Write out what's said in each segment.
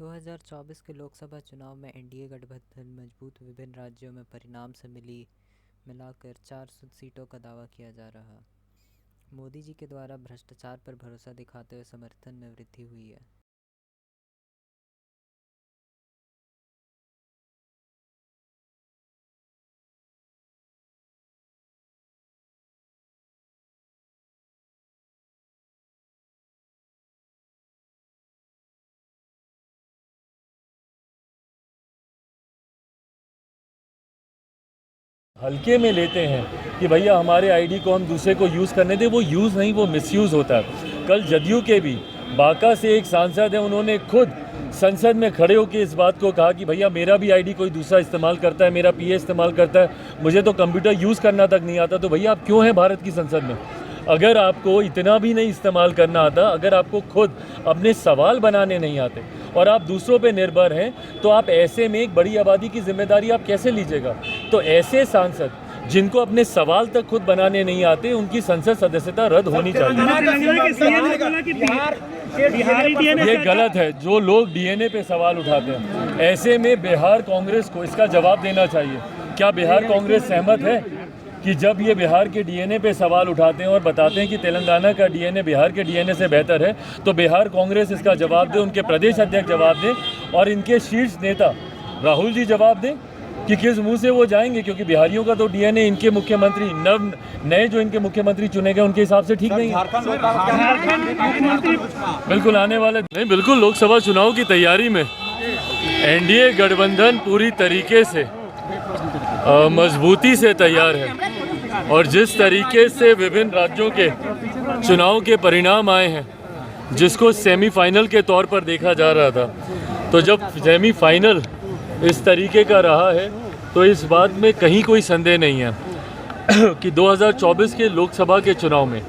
2024 के लोकसभा चुनाव में एनडीए गठबंधन मजबूत। विभिन्न राज्यों में परिणाम से मिलाकर 400 सीटों का दावा किया जा रहा। मोदी जी के द्वारा भ्रष्टाचार पर भरोसा दिखाते हुए समर्थन में वृद्धि हुई है। हल्के में लेते हैं कि भैया हमारे आईडी को हम दूसरे को यूज़ करने दें। वो यूज़ नहीं, वो मिसयूज़ होता है। कल जदयू के भी बांका से एक सांसद है, उन्होंने खुद संसद में खड़े होकर इस बात को कहा कि भैया मेरा भी आईडी कोई दूसरा इस्तेमाल करता है, मेरा पीए इस्तेमाल करता है, मुझे तो कंप्यूटर यूज़ करना तक नहीं आता। तो भैया आप क्यों हैं भारत की संसद में? अगर आपको इतना भी नहीं इस्तेमाल करना आता, अगर आपको खुद अपने सवाल बनाने नहीं आते और आप दूसरों पे निर्भर हैं, तो आप ऐसे में एक बड़ी आबादी की जिम्मेदारी आप कैसे लीजिएगा? तो ऐसे सांसद जिनको अपने सवाल तक खुद बनाने नहीं आते, उनकी संसद सदस्यता रद्द होनी चाहिए। ये गलत है जो लोग डीएनए पे सवाल उठाते हैं। ऐसे में बिहार कांग्रेस को इसका जवाब देना चाहिए। क्या बिहार कांग्रेस सहमत है कि जब ये बिहार के डीएनए पे सवाल उठाते हैं और बताते हैं कि तेलंगाना का डीएनए बिहार के डीएनए से बेहतर है, तो बिहार कांग्रेस इसका जवाब दे, उनके प्रदेश अध्यक्ष जवाब दें और इनके शीर्ष नेता राहुल जी जवाब दें कि किस मुंह से वो जाएंगे, क्योंकि बिहारियों का तो डीएनए इनके मुख्यमंत्री नए जो इनके मुख्यमंत्री चुने गए उनके हिसाब से ठीक नहीं है। बिल्कुल आने वाले नहीं, बिल्कुल लोकसभा चुनाव की तैयारी में एनडीए गठबंधन पूरी तरीके से मजबूती से तैयार है। और जिस तरीके से विभिन्न राज्यों के चुनाव के परिणाम आए हैं, जिसको सेमीफाइनल के तौर पर देखा जा रहा था, तो जब सेमीफाइनल इस तरीके का रहा है तो इस बात में कहीं कोई संदेह नहीं है कि 2024 के लोकसभा के चुनाव में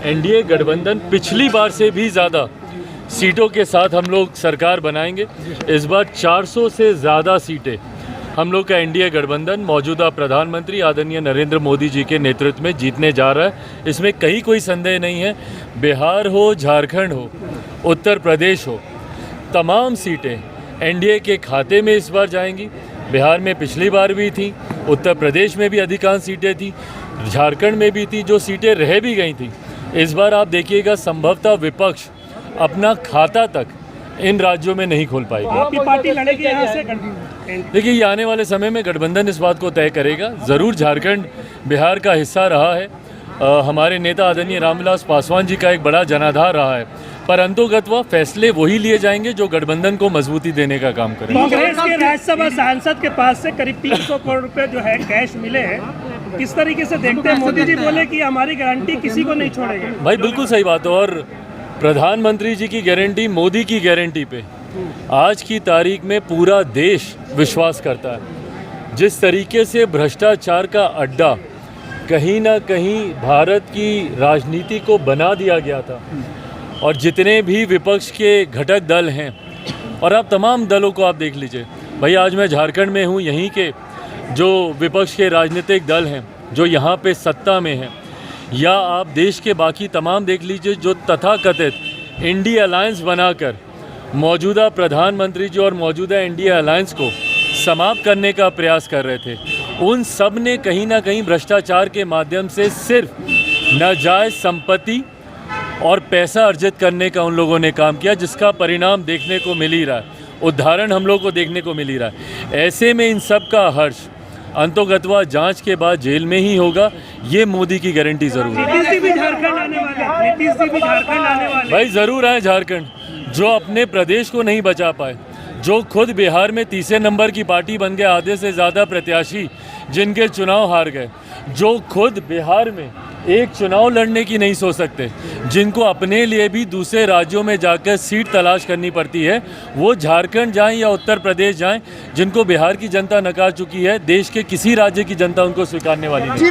एनडीए गठबंधन पिछली बार से भी ज़्यादा सीटों के साथ हम लोग सरकार बनाएंगे। इस बार 400 से ज़्यादा सीटें हम लोग का एनडीए गठबंधन मौजूदा प्रधानमंत्री आदरणीय नरेंद्र मोदी जी के नेतृत्व में जीतने जा रहा है। इसमें कहीं कोई संदेह नहीं है। बिहार हो, झारखंड हो, उत्तर प्रदेश हो, तमाम सीटें एनडीए के खाते में इस बार जाएंगी। बिहार में पिछली बार भी थी, उत्तर प्रदेश में भी अधिकांश सीटें थी, झारखंड में भी थी, जो सीटें रह भी गई थी। इस बार आप देखिएगा संभवतः विपक्ष अपना खाता तक इन राज्यों में नहीं खोल पाएगी। आपकी पार्टी लड़ेगी यहाँ से? देखिए, ये आने वाले समय में गठबंधन इस बात को तय करेगा। ज़रूर झारखंड बिहार का हिस्सा रहा है। हमारे नेता आदरणीय रामविलास पासवान जी का एक बड़ा जनाधार रहा है, पर अंतोगत्वा फैसले वही लिए जाएंगे जो गठबंधन को मजबूती देने का काम करें। कांग्रेस के राज्यसभा सांसद के पास से करीब 300 करोड़ रुपए जो है कैश मिले हैं, किस तरीके से देखते हैं? मोदी जी बोले कि हमारी गारंटी किसी को नहीं छोड़ेंगे। भाई बिल्कुल सही बात है। और प्रधानमंत्री जी की गारंटी, मोदी की गारंटी पे आज की तारीख में पूरा देश विश्वास करता है। जिस तरीके से भ्रष्टाचार का अड्डा कहीं ना कहीं भारत की राजनीति को बना दिया गया था, और जितने भी विपक्ष के घटक दल हैं और आप तमाम दलों को आप देख लीजिए। भाई आज मैं झारखंड में हूँ, यहीं के जो विपक्ष के राजनीतिक दल हैं जो यहाँ पे सत्ता में हैं, या आप देश के बाकी तमाम देख लीजिए जो तथाकथित इंडिया अलायंस बनाकर मौजूदा प्रधानमंत्री जी और मौजूदा इंडिया अलायंस को समाप्त करने का प्रयास कर रहे थे। उन सब ने कहीं ना कहीं भ्रष्टाचार के माध्यम से सिर्फ नाजायज़ संपत्ति और पैसा अर्जित करने का उन लोगों ने काम किया, जिसका परिणाम देखने को मिल ही रहा है, उदाहरण हम लोग को देखने को मिल ही रहा है। ऐसे में इन सब का हर्ष अंतोगत्वा जांच के बाद जेल में ही होगा, ये मोदी की गारंटी जरूर है। नीतीश जी भी झारखंड आने वाले। भाई ज़रूर आए झारखंड, जो अपने प्रदेश को नहीं बचा पाए, जो खुद बिहार में तीसरे नंबर की पार्टी बन गए, आधे से ज़्यादा प्रत्याशी जिनके चुनाव हार गए, जो खुद बिहार में एक चुनाव लड़ने की नहीं सोच सकते, जिनको अपने लिए भी दूसरे राज्यों में जाकर सीट तलाश करनी पड़ती है, वो झारखंड जाएं या उत्तर प्रदेश जाएं, जिनको बिहार की जनता नकार चुकी है, देश के किसी राज्य की जनता उनको स्वीकारने वाली नहीं।